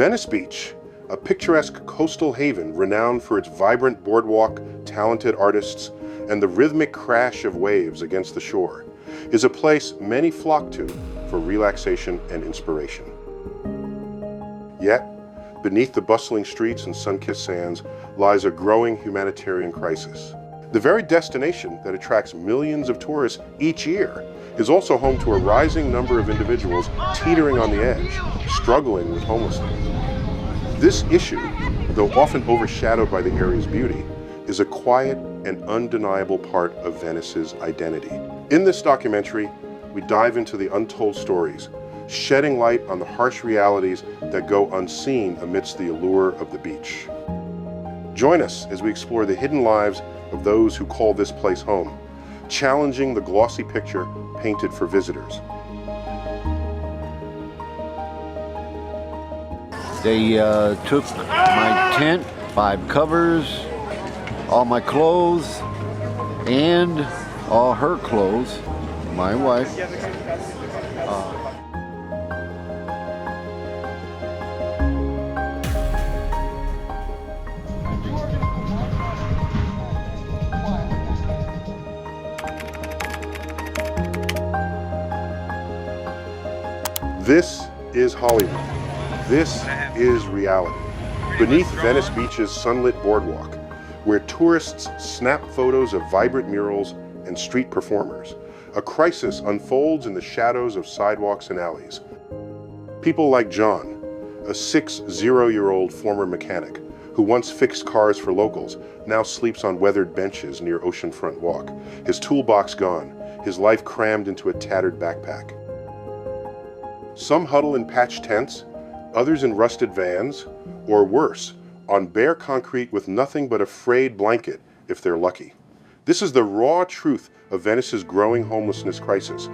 Venice Beach, a picturesque coastal haven renowned for its vibrant boardwalk, talented artists, and the rhythmic crash of waves against the shore, is a place many flock to for relaxation and inspiration. Yet, beneath the bustling streets and sun-kissed sands lies a growing humanitarian crisis. The very destination that attracts millions of tourists each year is also home to a rising number of individuals teetering on the edge, struggling with homelessness. This issue, though often overshadowed by the area's beauty, is a quiet and undeniable part of Venice's identity. In this documentary, we dive into the untold stories, shedding light on the harsh realities that go unseen amidst the allure of the beach. Join us as we explore the hidden lives of those who call this place home, challenging the glossy picture painted for visitors. They took my tent, 5 covers, all my clothes, and all her clothes, my wife. This is Hollywood. This is reality. Beneath Venice Beach's sunlit boardwalk, where tourists snap photos of vibrant murals and street performers, a crisis unfolds in the shadows of sidewalks and alleys. People like John, a 60-year-old former mechanic who once fixed cars for locals, now sleeps on weathered benches near Oceanfront Walk, his toolbox gone, his life crammed into a tattered backpack. Some huddle in patched tents, others in rusted vans, or worse, on bare concrete with nothing but a frayed blanket if they're lucky. This is the raw truth of Venice's growing homelessness crisis.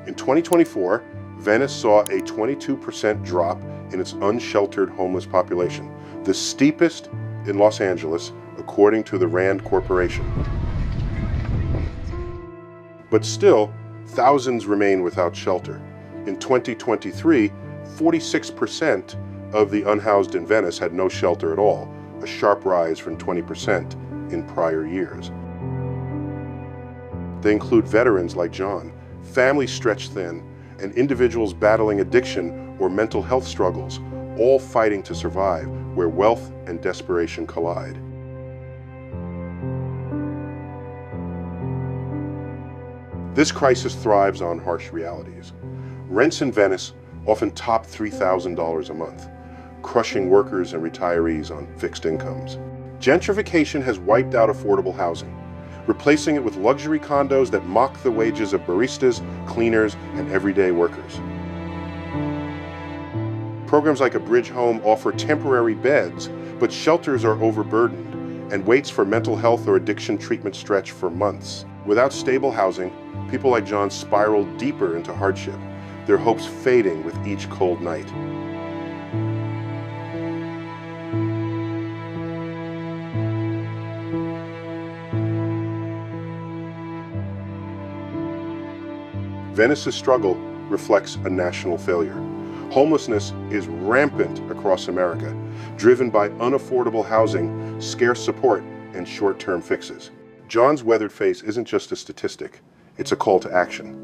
In 2024, Venice saw a 22% drop in its unsheltered homeless population, the steepest in Los Angeles, according to the Rand Corporation. But still, thousands remain without shelter. In 2023, 46% of the unhoused in Venice had no shelter at all, a sharp rise from 20% in prior years. They include veterans like John, families stretched thin, and individuals battling addiction or mental health struggles, all fighting to survive where wealth and desperation collide. This crisis thrives on harsh realities. Rents in Venice often top $3,000 a month, crushing workers and retirees on fixed incomes. Gentrification has wiped out affordable housing, replacing it with luxury condos that mock the wages of baristas, cleaners, and everyday workers. Programs like A Bridge Home offer temporary beds, but shelters are overburdened, and waits for mental health or addiction treatment stretch for months. Without stable housing, people like John spiral deeper into hardship, their hopes fading with each cold night. Venice's struggle reflects a national failure. Homelessness is rampant across America, driven by unaffordable housing, scarce support, and short-term fixes. John's weathered face isn't just a statistic, it's a call to action.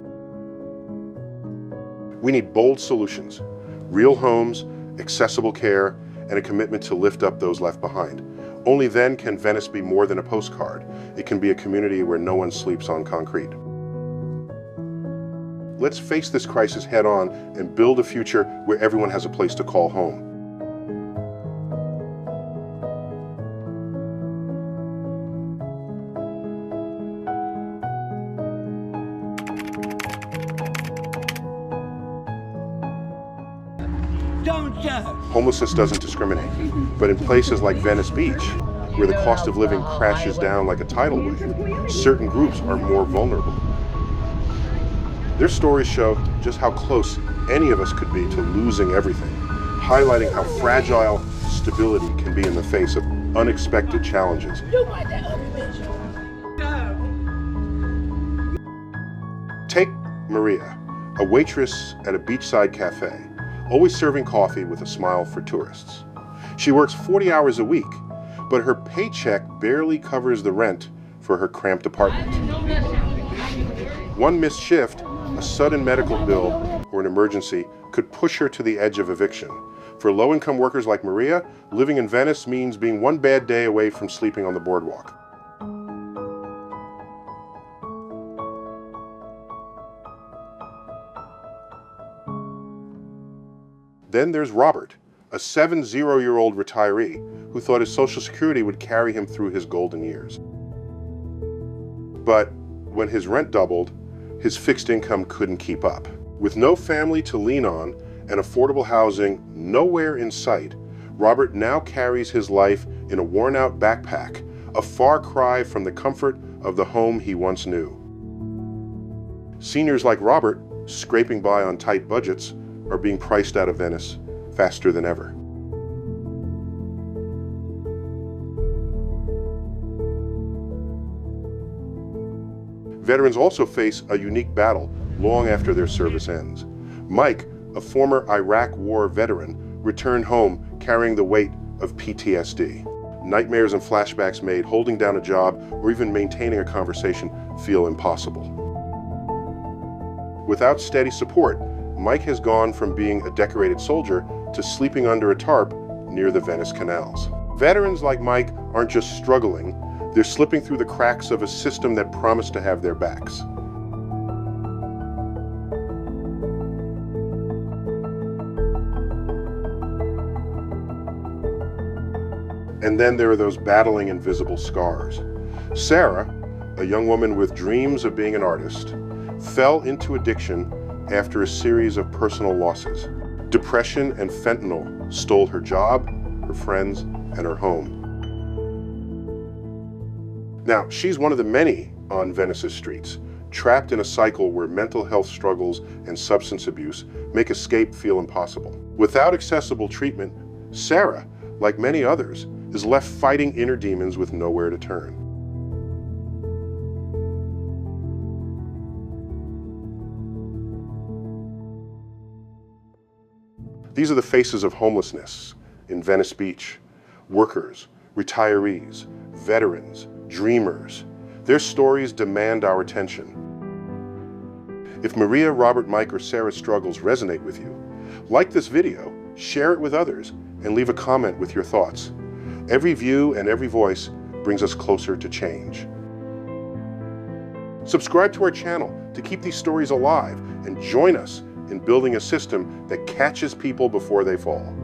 We need bold solutions, real homes, accessible care, and a commitment to lift up those left behind. Only then can Venice be more than a postcard. It can be a community where no one sleeps on concrete. Let's face this crisis head on and build a future where everyone has a place to call home. Homelessness doesn't discriminate, but in places like Venice Beach, where the cost of living crashes down like a tidal wave, certain groups are more vulnerable. Their stories show just how close any of us could be to losing everything, highlighting how fragile stability can be in the face of unexpected challenges. Maria, a waitress at a beachside cafe, always serving coffee with a smile for tourists. She works 40 hours a week, but her paycheck barely covers the rent for her cramped apartment. One missed shift, a sudden medical bill, or an emergency could push her to the edge of eviction. For low-income workers like Maria, living in Venice means being one bad day away from sleeping on the boardwalk. Then there's Robert, a 70-year-old retiree who thought his Social Security would carry him through his golden years. But when his rent doubled, his fixed income couldn't keep up. With no family to lean on and affordable housing nowhere in sight, Robert now carries his life in a worn-out backpack, a far cry from the comfort of the home he once knew. Seniors like Robert, scraping by on tight budgets, are being priced out of Venice faster than ever. Veterans also face a unique battle long after their service ends. Mike, a former Iraq War veteran, returned home carrying the weight of PTSD. Nightmares and flashbacks made holding down a job or even maintaining a conversation feel impossible. Without steady support, Mike has gone from being a decorated soldier to sleeping under a tarp near the Venice canals. Veterans like Mike aren't just struggling, they're slipping through the cracks of a system that promised to have their backs. And then there are those battling invisible scars. Sarah, a young woman with dreams of being an artist, fell into addiction after a series of personal losses. Depression and fentanyl stole her job, her friends, and her home. Now, she's one of the many on Venice's streets, trapped in a cycle where mental health struggles and substance abuse make escape feel impossible. Without accessible treatment, Sarah, like many others, is left fighting inner demons with nowhere to turn. These are the faces of homelessness in Venice Beach. Workers, retirees, veterans, dreamers. Their stories demand our attention. If Maria, Robert, Mike, or Sarah's struggles resonate with you, like this video, share it with others, and leave a comment with your thoughts. Every view and every voice brings us closer to change. Subscribe to our channel to keep these stories alive and join us in building a system that catches people before they fall.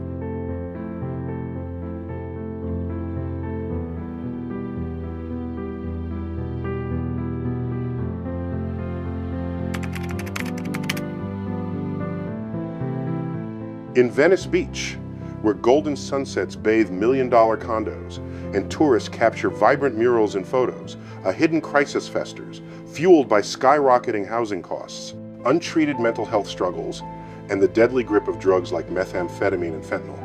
In Venice Beach, where golden sunsets bathe million-dollar condos and tourists capture vibrant murals and photos, a hidden crisis festers, fueled by skyrocketing housing costs, untreated mental health struggles, and the deadly grip of drugs like methamphetamine and fentanyl.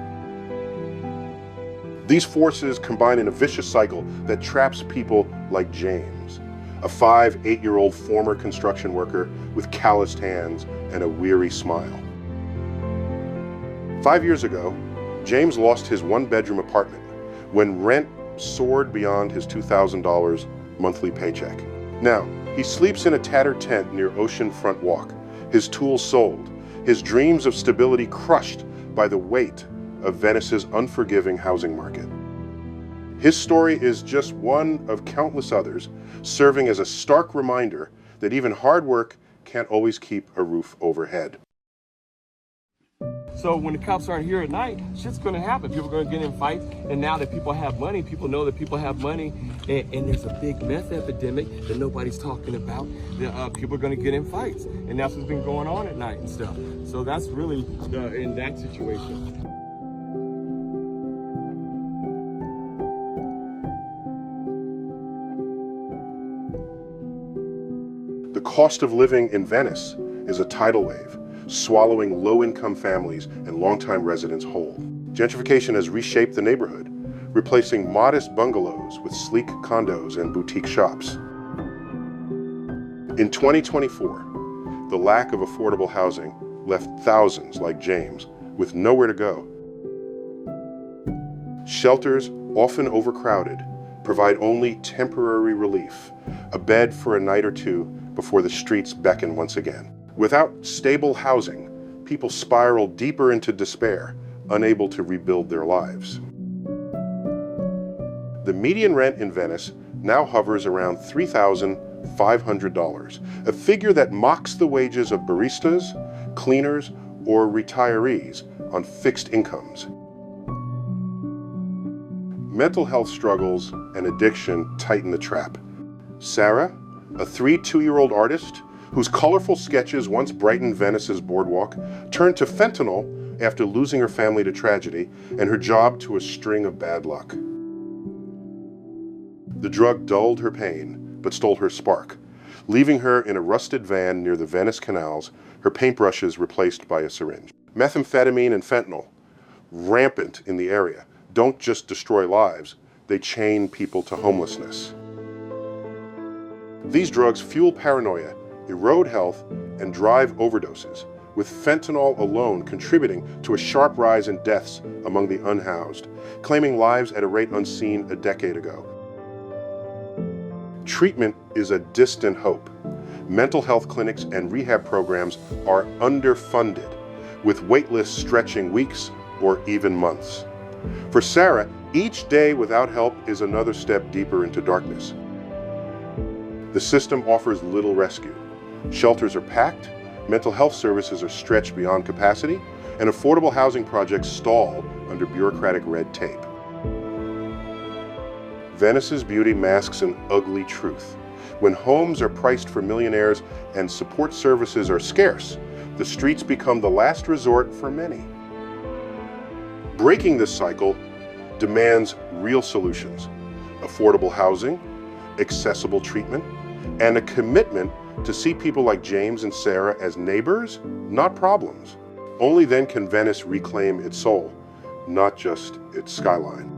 These forces combine in a vicious cycle that traps people like James, a 8-year-old former construction worker with calloused hands and a weary smile. 5 years ago, James lost his one-bedroom apartment when rent soared beyond his $2,000 monthly paycheck. Now, he sleeps in a tattered tent near Oceanfront Walk, his tools sold, his dreams of stability crushed by the weight of Venice's unforgiving housing market. His story is just one of countless others, serving as a stark reminder that even hard work can't always keep a roof overhead. So when the cops aren't here at night, shit's gonna happen. People are gonna get in fights, and now that people have money, people know that people have money, and there's a big meth epidemic that nobody's talking about. People are gonna get in fights, and that's what's been going on at night and stuff. So that's really in that situation. The cost of living in Venice is a tidal wave, swallowing low-income families and longtime residents whole. Gentrification has reshaped the neighborhood, replacing modest bungalows with sleek condos and boutique shops. In 2024, the lack of affordable housing left thousands like James with nowhere to go. Shelters, often overcrowded, provide only temporary relief, a bed for a night or two before the streets beckon once again. Without stable housing, people spiral deeper into despair, unable to rebuild their lives. The median rent in Venice now hovers around $3,500, a figure that mocks the wages of baristas, cleaners, or retirees on fixed incomes. Mental health struggles and addiction tighten the trap. Sarah, a 2-year-old artist whose colorful sketches once brightened Venice's boardwalk, turned to fentanyl after losing her family to tragedy and her job to a string of bad luck. The drug dulled her pain, but stole her spark, leaving her in a rusted van near the Venice canals, her paintbrushes replaced by a syringe. Methamphetamine and fentanyl, rampant in the area, don't just destroy lives, they chain people to homelessness. These drugs fuel paranoia, erode health, and drive overdoses, with fentanyl alone contributing to a sharp rise in deaths among the unhoused, claiming lives at a rate unseen a decade ago. Treatment is a distant hope. Mental health clinics and rehab programs are underfunded, with wait lists stretching weeks or even months. For Sarah, each day without help is another step deeper into darkness. The system offers little rescue. Shelters are packed, mental health services are stretched beyond capacity, and affordable housing projects stall under bureaucratic red tape. Venice's beauty masks an ugly truth. When homes are priced for millionaires and support services are scarce, the streets become the last resort for many. Breaking this cycle demands real solutions: affordable housing, accessible treatment, and a commitment to see people like James and Sarah as neighbors, not problems. Only then can Venice reclaim its soul, not just its skyline.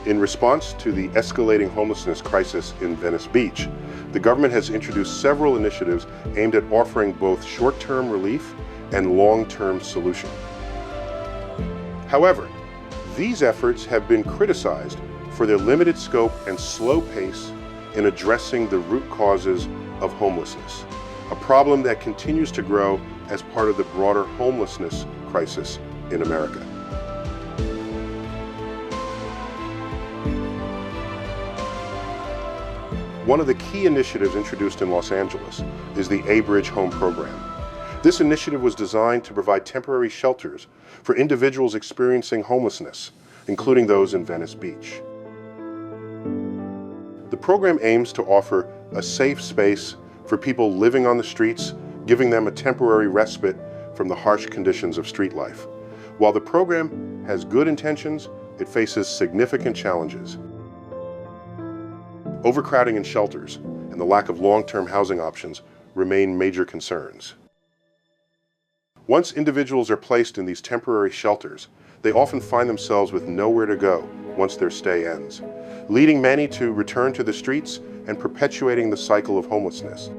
In response to the escalating homelessness crisis in Venice Beach, the government has introduced several initiatives aimed at offering both short-term relief and long-term solution. However, these efforts have been criticized for their limited scope and slow pace in addressing the root causes of homelessness, a problem that continues to grow as part of the broader homelessness crisis in America. One of the key initiatives introduced in Los Angeles is the A-Bridge Home Program. This initiative was designed to provide temporary shelters for individuals experiencing homelessness, including those in Venice Beach. The program aims to offer a safe space for people living on the streets, giving them a temporary respite from the harsh conditions of street life. While the program has good intentions, it faces significant challenges. Overcrowding in shelters and the lack of long-term housing options remain major concerns. Once individuals are placed in these temporary shelters, they often find themselves with nowhere to go once their stay ends, leading many to return to the streets and perpetuating the cycle of homelessness.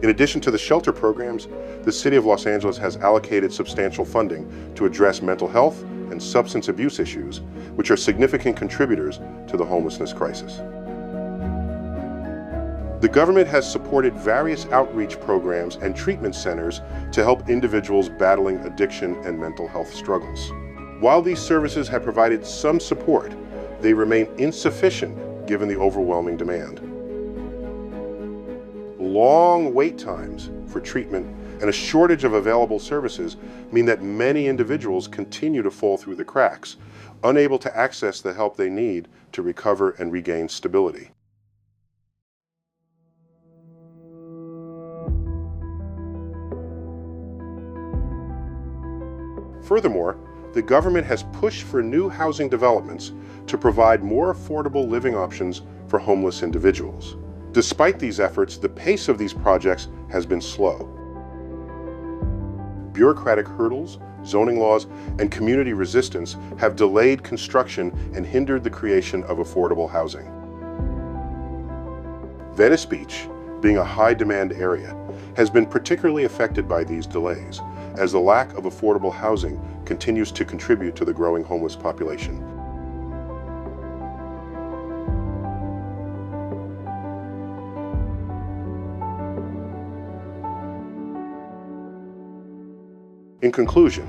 In addition to the shelter programs, the City of Los Angeles has allocated substantial funding to address mental health and substance abuse issues, which are significant contributors to the homelessness crisis. The government has supported various outreach programs and treatment centers to help individuals battling addiction and mental health struggles. While these services have provided some support, they remain insufficient given the overwhelming demand. Long wait times for treatment and a shortage of available services mean that many individuals continue to fall through the cracks, unable to access the help they need to recover and regain stability. Furthermore, the government has pushed for new housing developments to provide more affordable living options for homeless individuals. Despite these efforts, the pace of these projects has been slow. Bureaucratic hurdles, zoning laws, and community resistance have delayed construction and hindered the creation of affordable housing. Venice Beach, being a high-demand area, has been particularly affected by these delays, as the lack of affordable housing continues to contribute to the growing homeless population. In conclusion,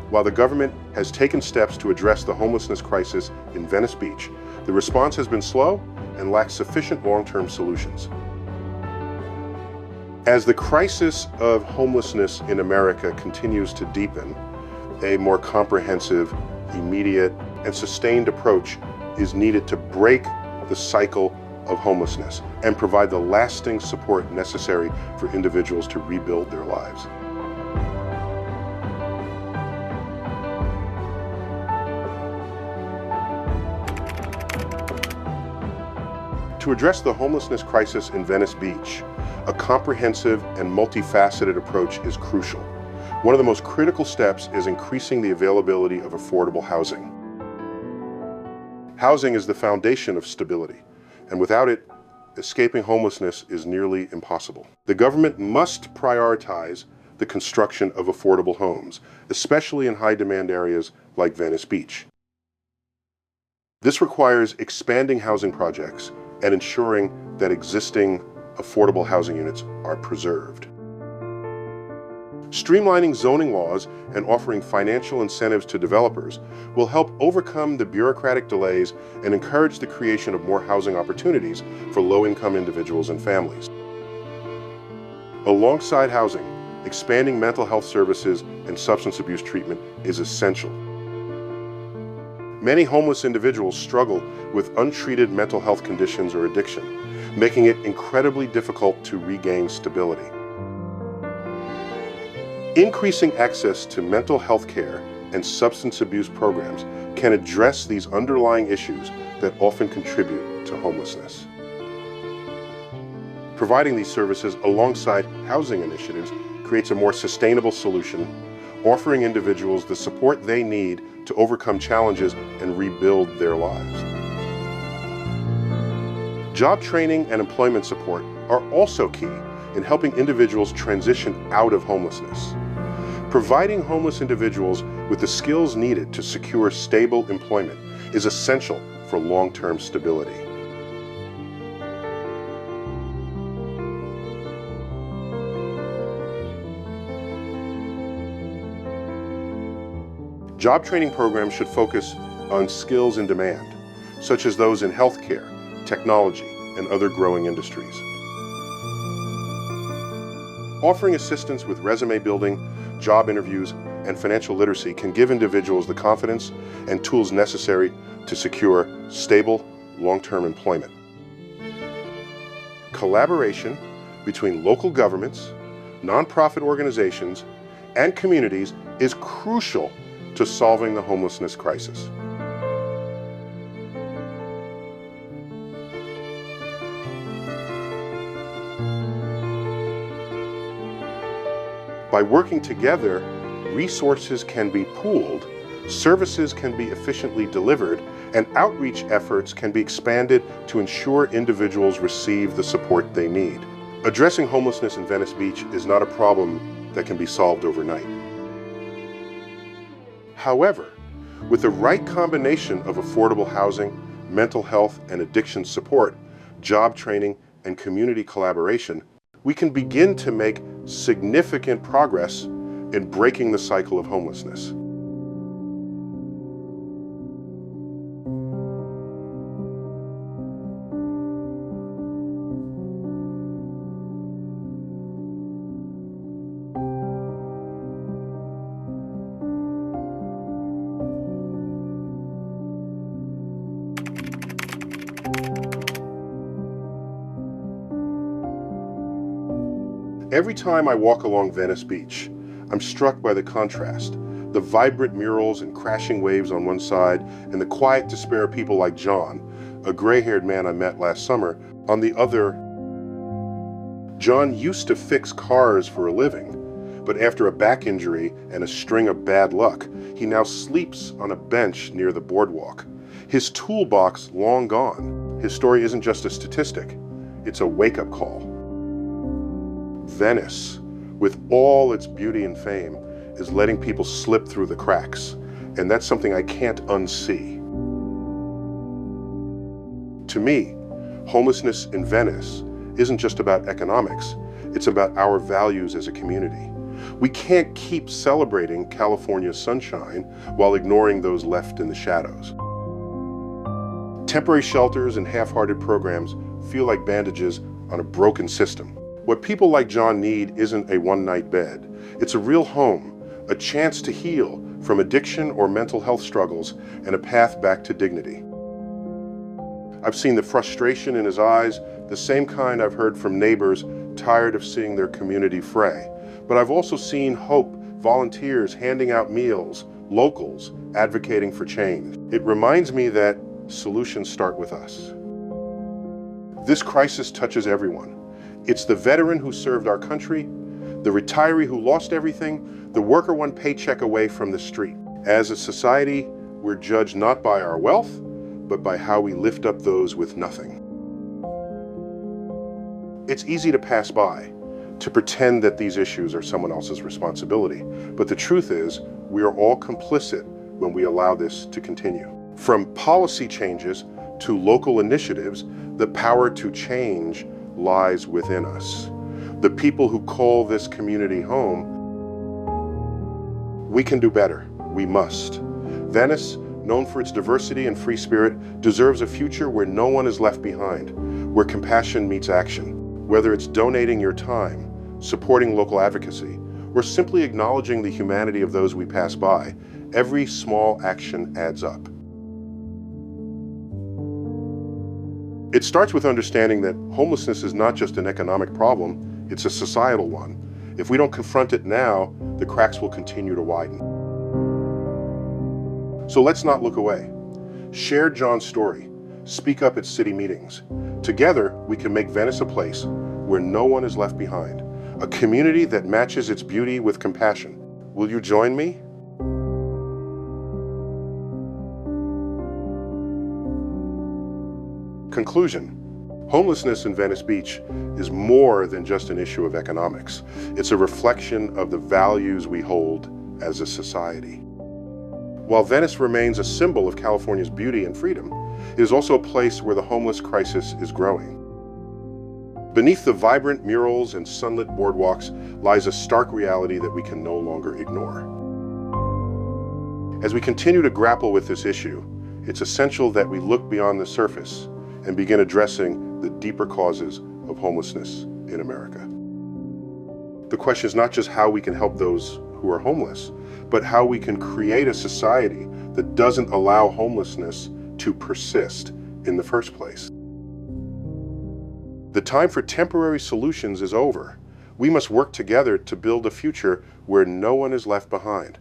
while the government has taken steps to address the homelessness crisis in Venice Beach, the response has been slow and lacks sufficient long-term solutions. As the crisis of homelessness in America continues to deepen, a more comprehensive, immediate, and sustained approach is needed to break the cycle of homelessness and provide the lasting support necessary for individuals to rebuild their lives. To address the homelessness crisis in Venice Beach, a comprehensive and multifaceted approach is crucial. One of the most critical steps is increasing the availability of affordable housing. Housing is the foundation of stability, and without it, escaping homelessness is nearly impossible. The government must prioritize the construction of affordable homes, especially in high-demand areas like Venice Beach. This requires expanding housing projects and ensuring that existing affordable housing units are preserved. Streamlining zoning laws and offering financial incentives to developers will help overcome the bureaucratic delays and encourage the creation of more housing opportunities for low-income individuals and families. Alongside housing, expanding mental health services and substance abuse treatment is essential. Many homeless individuals struggle with untreated mental health conditions or addiction, making it incredibly difficult to regain stability. Increasing access to mental health care and substance abuse programs can address these underlying issues that often contribute to homelessness. Providing these services alongside housing initiatives creates a more sustainable solution, offering individuals the support they need to overcome challenges and rebuild their lives. Job training and employment support are also key in helping individuals transition out of homelessness. Providing homeless individuals with the skills needed to secure stable employment is essential for long-term stability. Job training programs should focus on skills in demand, such as those in healthcare, technology, and other growing industries. Offering assistance with resume building, job interviews, and financial literacy can give individuals the confidence and tools necessary to secure stable, long-term employment. Collaboration between local governments, nonprofit organizations, and communities is crucial to solving the homelessness crisis. By working together, resources can be pooled, services can be efficiently delivered, and outreach efforts can be expanded to ensure individuals receive the support they need. Addressing homelessness in Venice Beach is not a problem that can be solved overnight. However, with the right combination of affordable housing, mental health and addiction support, job training, and community collaboration, we can begin to make significant progress in breaking the cycle of homelessness. Every time I walk along Venice Beach, I'm struck by the contrast The vibrant murals and crashing waves on one side, and the quiet despair of people like John, a gray-haired man I met last summer, on the other. John used to fix cars for a living, but after a back injury and a string of bad luck, he now sleeps on a bench near the boardwalk. His toolbox long gone. His story isn't just a statistic, it's a wake-up call. Venice, with all its beauty and fame, is letting people slip through the cracks, and that's something I can't unsee. To me, homelessness in Venice isn't just about economics, it's about our values as a community. We can't keep celebrating California's sunshine while ignoring those left in the shadows. Temporary shelters and half-hearted programs feel like bandages on a broken system. What people like John need isn't a one-night bed. It's a real home, a chance to heal from addiction or mental health struggles, and a path back to dignity. I've seen the frustration in his eyes, the same kind I've heard from neighbors tired of seeing their community fray. But I've also seen hope, volunteers handing out meals, locals advocating for change. It reminds me that solutions start with us. This crisis touches everyone. It's the veteran who served our country, the retiree who lost everything, the worker one paycheck away from the street. As a society, we're judged not by our wealth, but by how we lift up those with nothing. It's easy to pass by, to pretend that these issues are someone else's responsibility. But the truth is, we are all complicit when we allow this to continue. From policy changes to local initiatives, the power to change lies within us. The people who call this community home, we can do better. We must. Venice, known for its diversity and free spirit, deserves a future where no one is left behind, where compassion meets action. Whether it's donating your time, supporting local advocacy, or simply acknowledging the humanity of those we pass by, every small action adds up. It starts with understanding that homelessness is not just an economic problem, it's a societal one. If we don't confront it now, the cracks will continue to widen. So let's not look away. Share John's story. Speak up at city meetings. Together, we can make Venice a place where no one is left behind, a community that matches its beauty with compassion. Will you join me? Conclusion. Homelessness in Venice Beach is more than just an issue of economics. It's a reflection of the values we hold as a society. While Venice remains a symbol of California's beauty and freedom, it is also a place where the homeless crisis is growing. Beneath the vibrant murals and sunlit boardwalks lies a stark reality that we can no longer ignore. As we continue to grapple with this issue, it's essential that we look beyond the surface and begin addressing the deeper causes of homelessness in America. The question is not just how we can help those who are homeless, but how we can create a society that doesn't allow homelessness to persist in the first place. The time for temporary solutions is over. We must work together to build a future where no one is left behind.